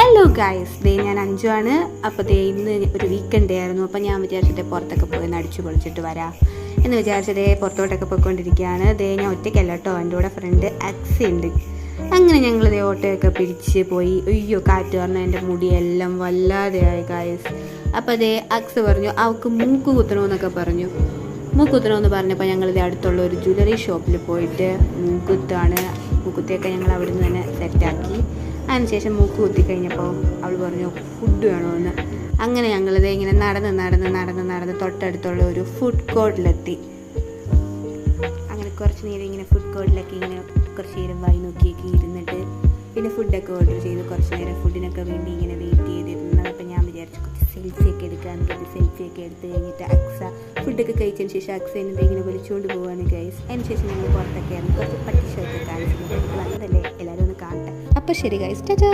Hello guys, ഞാൻ അഞ്ചു ആണ്. അപ്പോൾ ഇന്ന് ഒരു വീക്കെൻഡ് ആയിരുന്നു. അപ്പോൾ ഞാൻ വിചാരിച്ചിട്ട് പുറത്തൊക്കെ പോയി അടിച്ചു പൊളിച്ചിട്ട് വരാം എന്ന് വിചാരിച്ചതേ പുറത്തോട്ടൊക്കെ പോയിക്കൊണ്ടിരിക്കുകയാണ്. ഞാൻ ഒറ്റയ്ക്കല്ല കേട്ടോ, എൻ്റെ കൂടെ ഫ്രണ്ട് അക്സ ഉണ്ട്. അങ്ങനെ ഞങ്ങൾ ഓട്ടോയൊക്കെ പിടിച്ച് പോയി. അയ്യോ, കാറ്റ് പറഞ്ഞാൽ എൻ്റെ മുടിയെല്ലാം വല്ലാതെയായി ഗൈസ്. അപ്പോൾ അക്സ പറഞ്ഞു അവൾക്ക് മൂക്ക് കുത്തണമെന്നൊക്കെ പറഞ്ഞു. മൂക്കുത്തണമെന്ന് പറഞ്ഞപ്പോൾ ഞങ്ങൾ അടുത്തുള്ള ഒരു ജ്വല്ലറി ഷോപ്പിൽ പോയിട്ട് മൂക്കുത്തിയൊക്കെ ഞങ്ങൾ അവിടെ നിന്ന് തന്നെ സെറ്റാക്കി. അതിനുശേഷം മൂക്ക് കുത്തി കഴിഞ്ഞപ്പോൾ അവൾ പറഞ്ഞു ഫുഡ് വേണമെന്ന്. അങ്ങനെ ഇങ്ങനെ നടന്ന് തൊട്ടടുത്തുള്ള ഒരു ഫുഡ് കോർട്ടിലെത്തി. അങ്ങനെ കുറച്ച് നേരം ഇങ്ങനെ ഫുഡ് കോർട്ടിലൊക്കെ ഇങ്ങനെ കുറച്ച് നേരം വായി നോക്കിയൊക്കെ ഇരുന്നിട്ട് പിന്നെ ഫുഡൊക്കെ ഓർഡർ ചെയ്ത് കുറച്ച് നേരം ഫുഡിനൊക്കെ വേണ്ടി ഇങ്ങനെ വെയിറ്റ് ചെയ്തിരുന്നത്. അപ്പോൾ ഞാൻ വിചാരിച്ചു കുറച്ച് സെൽഫിയൊക്കെ എടുക്കാമെന്ന് കരുതി സെൽഫിയൊക്കെ എടുത്ത് കഴിഞ്ഞിട്ട് അക്സ ഫുഡൊക്കെ കഴിച്ചതിന് ശേഷം അക്സ എന്നെ ഇങ്ങനെ വിളിച്ചുകൊണ്ട് പോവാണ് ഗൈസ്. അതിന് ശേഷം ഞങ്ങൾ പുറത്തൊക്കെ ആയിരുന്നു കുറച്ച് പട്ടിഷൊക്കെ കാണിച്ചിട്ടുണ്ട്. നല്ലതല്ലേ, എല്ലാവരും ഒന്ന് കാണട്ടെ. അപ്പോൾ ശരി ഗൈസ്, ടാറ്റാ.